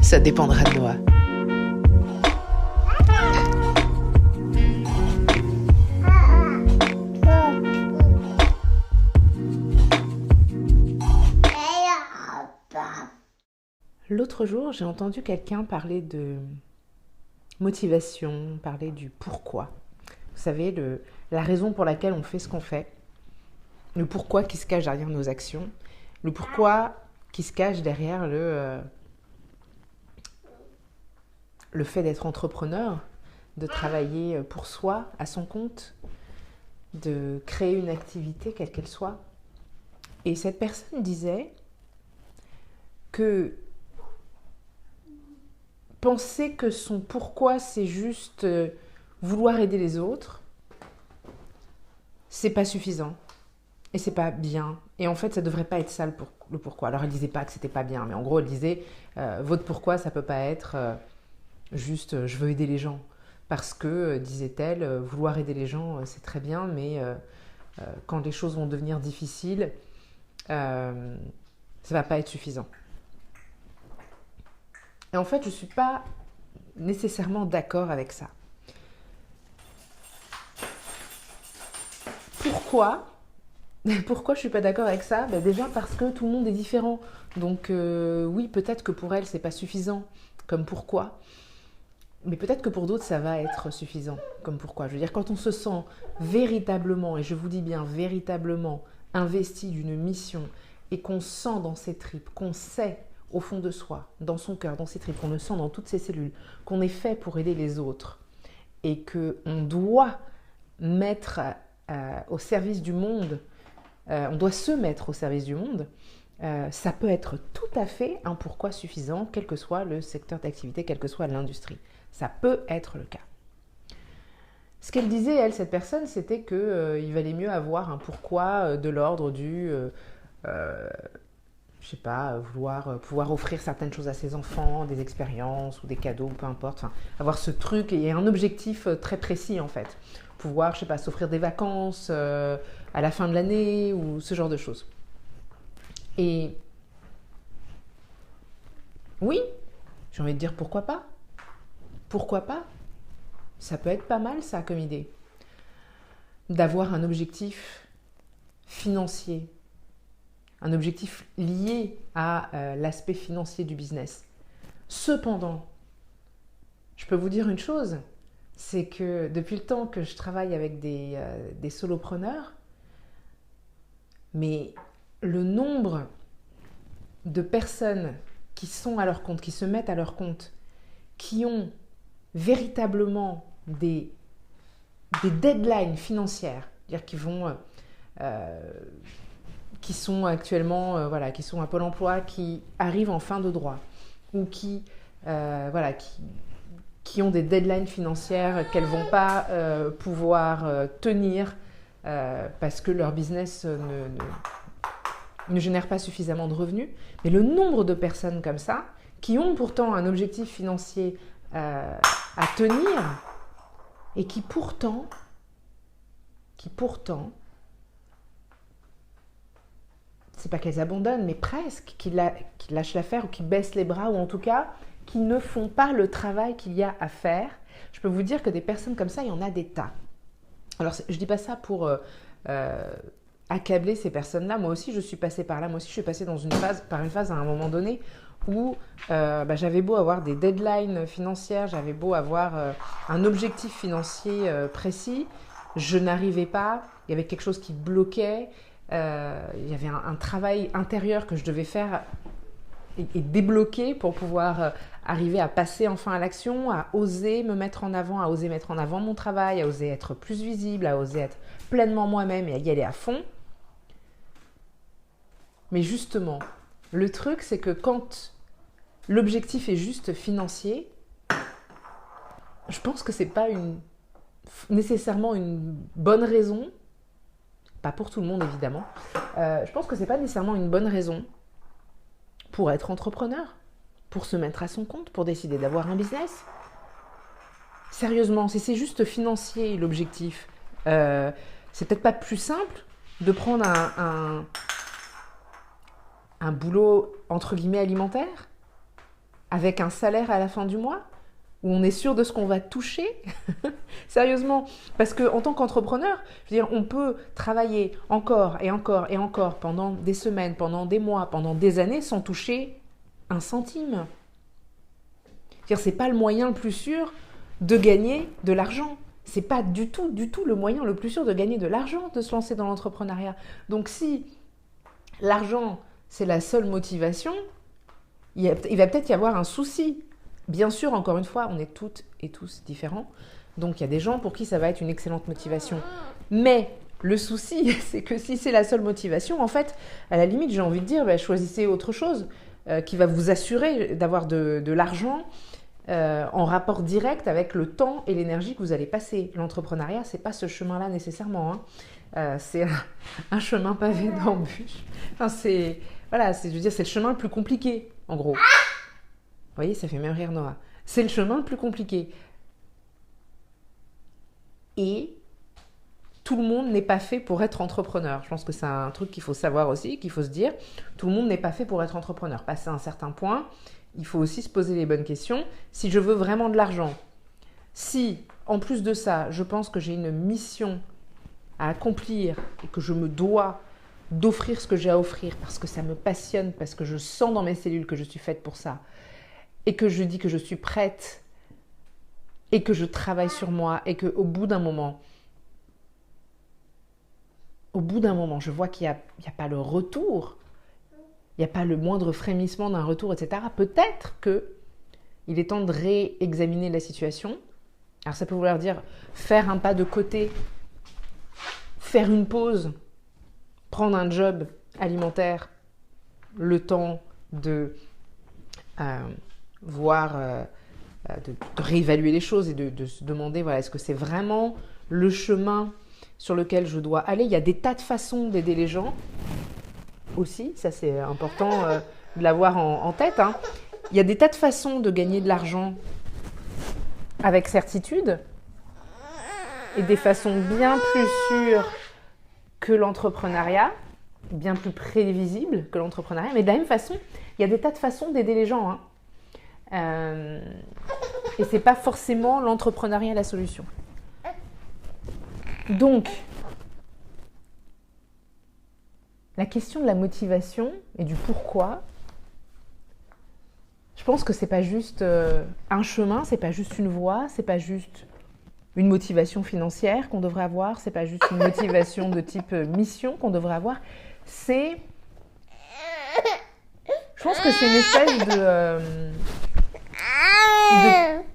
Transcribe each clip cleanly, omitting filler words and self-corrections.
Ça dépendra de moi. L'autre jour, j'ai entendu quelqu'un parler de motivation, parler du pourquoi. Vous savez, la raison pour laquelle on fait ce qu'on fait, le pourquoi qui se cache derrière nos actions, le pourquoi qui se cache derrière le fait d'être entrepreneur, de travailler pour soi, à son compte, de créer une activité quelle qu'elle soit. Et cette personne disait que penser que son pourquoi c'est juste vouloir aider les autres, c'est pas suffisant et c'est pas bien. Et en fait, ça devrait pas être ça le pourquoi. Alors elle disait pas que c'était pas bien, mais en gros elle disait votre pourquoi ça peut pas être juste je veux aider les gens. Parce que, disait-elle, vouloir aider les gens c'est très bien, mais quand les choses vont devenir difficiles, ça va pas être suffisant. Et en fait, je ne suis pas nécessairement d'accord avec ça. Pourquoi je ne suis pas d'accord avec ça ? Déjà parce que tout le monde est différent. Donc oui, peut-être que pour elle, ce n'est pas suffisant comme pourquoi. Mais peut-être que pour d'autres, ça va être suffisant comme pourquoi. Je veux dire, quand on se sent véritablement, et je vous dis bien véritablement, investi d'une mission et qu'on sent dans ses tripes, qu'on sait au fond de soi, dans son cœur, dans ses tripes, qu'on le sent dans toutes ses cellules, qu'on est fait pour aider les autres et qu'on doit mettre au service du monde, on doit se mettre au service du monde, ça peut être tout à fait un pourquoi suffisant, quel que soit le secteur d'activité, quelle que soit l'industrie. Ça peut être le cas. Ce qu'elle disait, elle, cette personne, c'était qu'il valait mieux avoir un pourquoi de l'ordre du... je sais pas, pouvoir offrir certaines choses à ses enfants, des expériences ou des cadeaux, peu importe. Enfin, avoir ce truc et un objectif très précis en fait. Pouvoir, je sais pas, s'offrir des vacances à la fin de l'année ou ce genre de choses. Et oui, j'ai envie de dire pourquoi pas. Pourquoi pas ? Ça peut être pas mal ça comme idée. D'avoir un objectif financier. Un objectif lié à l'aspect financier du business. Cependant, je peux vous dire une chose, c'est que depuis le temps que je travaille avec des solopreneurs, mais le nombre de personnes qui sont à leur compte, qui se mettent à leur compte, qui ont véritablement des deadlines financières, c'est-à-dire qui sont actuellement, qui sont à Pôle emploi, qui arrivent en fin de droit ou qui ont des deadlines financières qu'elles ne vont pas pouvoir tenir parce que leur business ne génère pas suffisamment de revenus. Mais le nombre de personnes comme ça, qui ont pourtant un objectif financier à tenir et qui pourtant, c'est pas qu'elles abandonnent, mais presque, qui lâchent l'affaire ou qui baissent les bras, ou en tout cas, qui ne font pas le travail qu'il y a à faire. Je peux vous dire que des personnes comme ça, il y en a des tas. Alors, je ne dis pas ça pour accabler ces personnes-là. Moi aussi, je suis passée par là. Moi aussi, je suis passée par une phase à un moment donné où j'avais beau avoir des deadlines financières, j'avais beau avoir un objectif financier précis, je n'arrivais pas, il y avait quelque chose qui bloquait, il y avait un travail intérieur que je devais faire et débloquer pour pouvoir arriver à passer enfin à l'action, à oser me mettre en avant, à oser mettre en avant mon travail, à oser être plus visible, à oser être pleinement moi-même et à y aller à fond. Mais justement, le truc, c'est que quand l'objectif est juste financier, je pense que c'est pas nécessairement une bonne raison, pas pour tout le monde évidemment, je pense que c'est pas nécessairement une bonne raison pour être entrepreneur, pour se mettre à son compte, pour décider d'avoir un business. Sérieusement, si c'est juste financier l'objectif, c'est peut-être pas plus simple de prendre un boulot entre guillemets alimentaire avec un salaire à la fin du mois, où on est sûr de ce qu'on va toucher. Sérieusement, parce qu'en tant qu'entrepreneur, je veux dire, on peut travailler encore et encore et encore pendant des semaines, pendant des mois, pendant des années sans toucher un centime. C'est-à-dire, c'est pas le moyen le plus sûr de gagner de l'argent. C'est pas du tout le moyen le plus sûr de gagner de l'argent, de se lancer dans l'entrepreneuriat. Donc si l'argent, c'est la seule motivation, il va peut-être y avoir un souci. Bien sûr, encore une fois, on est toutes et tous différents. Donc il y a des gens pour qui ça va être une excellente motivation. Mais le souci, c'est que si c'est la seule motivation, en fait, à la limite, j'ai envie de dire, choisissez autre chose qui va vous assurer d'avoir de l'argent en rapport direct avec le temps et l'énergie que vous allez passer. L'entrepreneuriat, c'est pas ce chemin-là nécessairement. C'est un chemin pavé d'embûches. Enfin, c'est le chemin le plus compliqué, en gros. Vous voyez, ça fait même rire Noah. C'est le chemin le plus compliqué. Et tout le monde n'est pas fait pour être entrepreneur. Je pense que c'est un truc qu'il faut savoir aussi, qu'il faut se dire. Tout le monde n'est pas fait pour être entrepreneur. Passé à un certain point, il faut aussi se poser les bonnes questions. Si je veux vraiment de l'argent, si en plus de ça, je pense que j'ai une mission à accomplir et que je me dois d'offrir ce que j'ai à offrir parce que ça me passionne, parce que je sens dans mes cellules que je suis faite pour ça et que je dis que je suis prête et que je travaille sur moi et qu'au bout d'un moment, je vois qu'il n'y a pas le retour, il n'y a pas le moindre frémissement d'un retour, etc. Peut-être qu'il est temps de réexaminer la situation. Alors ça peut vouloir dire faire un pas de côté, faire une pause, prendre un job alimentaire, le temps de de réévaluer les choses et de se demander, voilà, est-ce que c'est vraiment le chemin sur lequel je dois aller. Il y a des tas de façons d'aider les gens aussi, ça c'est important de l'avoir en tête. Il y a des tas de façons de gagner de l'argent avec certitude et des façons bien plus sûres que l'entrepreneuriat, bien plus prévisibles que l'entrepreneuriat. Mais de la même façon, il y a des tas de façons d'aider les gens. Et c'est pas forcément l'entrepreneuriat la solution. Donc, la question de la motivation et du pourquoi, je pense que c'est pas juste un chemin, c'est pas juste une voie, c'est pas juste une motivation financière qu'on devrait avoir, c'est pas juste une motivation de type mission qu'on devrait avoir, je pense que c'est une espèce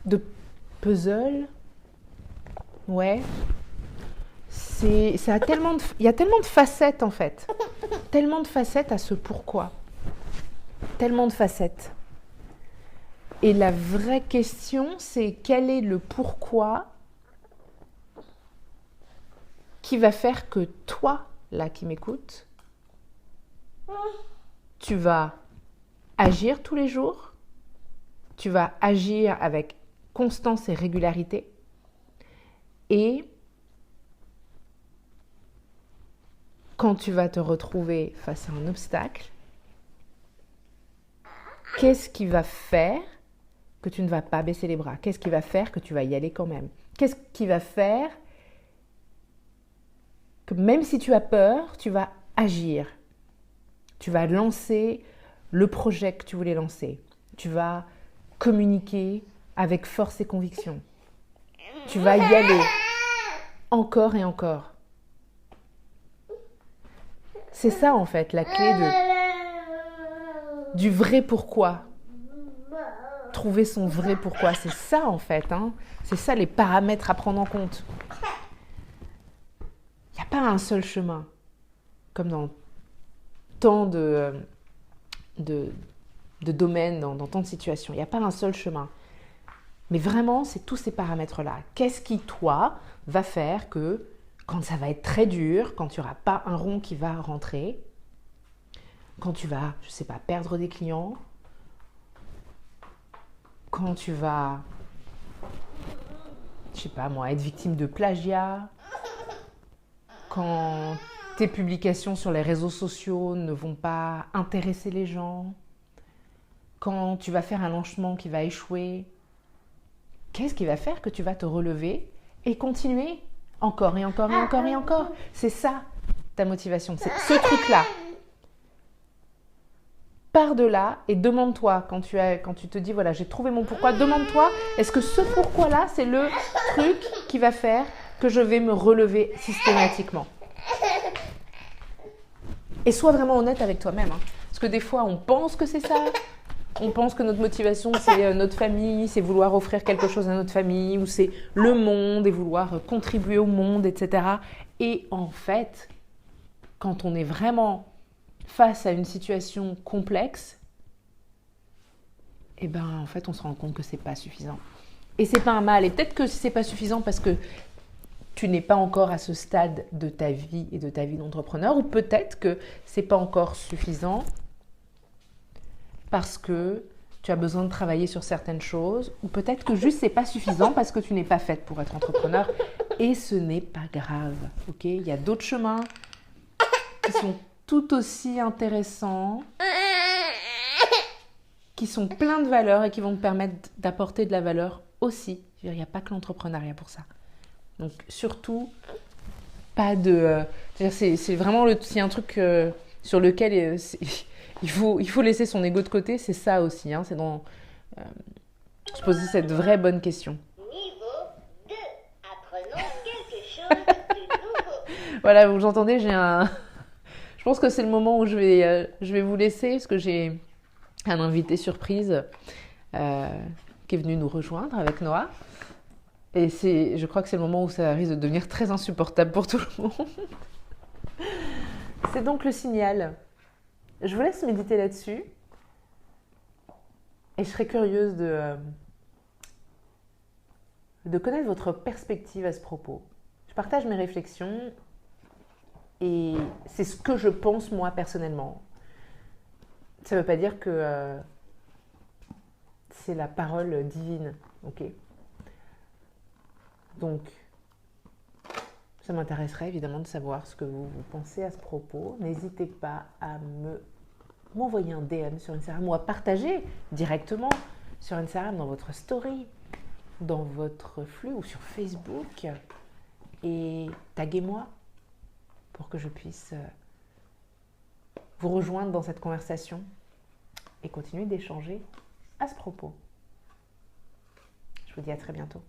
de puzzle. Ouais. Il y a tellement de facettes en fait. Tellement de facettes à ce pourquoi. Tellement de facettes. Et la vraie question, c'est quel est le pourquoi qui va faire que toi, là qui m'écoutes, tu vas agir tous les jours, tu vas agir avec constance et régularité et quand tu vas te retrouver face à un obstacle, qu'est-ce qui va faire que tu ne vas pas baisser les bras? Qu'est-ce qui va faire que tu vas y aller quand même? Qu'est-ce qui va faire que même si tu as peur, tu vas agir? Tu vas lancer le projet que tu voulais lancer. Tu vas communiquer avec force et conviction. Tu vas y aller encore et encore. C'est ça en fait la clé du vrai pourquoi. Trouver son vrai pourquoi, c'est ça en fait. C'est ça les paramètres à prendre en compte. Il n'y a pas un seul chemin, comme dans tant de domaines, dans tant de situations. Il n'y a pas un seul chemin. Mais vraiment, c'est tous ces paramètres-là. Qu'est-ce qui, toi, va faire que quand ça va être très dur, quand tu n'auras pas un rond qui va rentrer, quand tu vas, je ne sais pas, perdre des clients, quand tu vas, je ne sais pas moi, être victime de plagiat, quand tes publications sur les réseaux sociaux ne vont pas intéresser les gens, quand tu vas faire un lancement qui va échouer, qu'est-ce qui va faire que tu vas te relever et continuer encore et encore et encore et encore? C'est ça ta motivation, c'est ce truc-là. Pars de là et demande-toi, quand tu te dis, voilà, j'ai trouvé mon pourquoi, demande-toi, est-ce que ce pourquoi-là, c'est le truc qui va faire que je vais me relever systématiquement? Et sois vraiment honnête avec toi-même. Hein. Parce que des fois, on pense que c'est ça. On pense que notre motivation, c'est notre famille, c'est vouloir offrir quelque chose à notre famille, ou c'est le monde et vouloir contribuer au monde, etc. Et en fait, quand on est vraiment face à une situation complexe, eh ben, en fait, on se rend compte que c'est pas suffisant. Et c'est pas un mal. Et peut-être que c'est pas suffisant parce que tu n'es pas encore à ce stade de ta vie et de ta vie d'entrepreneur, ou peut-être que c'est pas encore suffisant parce que tu as besoin de travailler sur certaines choses, ou peut-être que juste c'est pas suffisant parce que tu n'es pas faite pour être entrepreneur, et ce n'est pas grave, ok? Il y a d'autres chemins qui sont tout aussi intéressants, qui sont pleins de valeur et qui vont te permettre d'apporter de la valeur aussi. Il n'y a pas que l'entrepreneuriat pour ça. Donc surtout, pas de... c'est vraiment s'il y a un truc sur lequel il faut laisser son ego de côté, c'est ça aussi. Hein, c'est dans se poser cette vraie bonne question. Niveau 2. Apprenons quelque chose de nouveau. Voilà, vous entendez, je pense que c'est le moment où je vais vous laisser, parce que j'ai un invité surprise qui est venu nous rejoindre avec Noah. Et je crois que c'est le moment où ça risque de devenir très insupportable pour tout le monde. C'est donc le signal. Je vous laisse méditer là-dessus. Et je serais curieuse de connaître votre perspective à ce propos. Je partage mes réflexions et c'est ce que je pense moi personnellement. Ça ne veut pas dire que c'est la parole divine, ok? Donc, ça m'intéresserait évidemment de savoir ce que vous pensez à ce propos. N'hésitez pas à m'envoyer un DM sur Instagram ou à partager directement sur Instagram dans votre story, dans votre flux ou sur Facebook, et taguez-moi pour que je puisse vous rejoindre dans cette conversation et continuer d'échanger à ce propos. Je vous dis à très bientôt.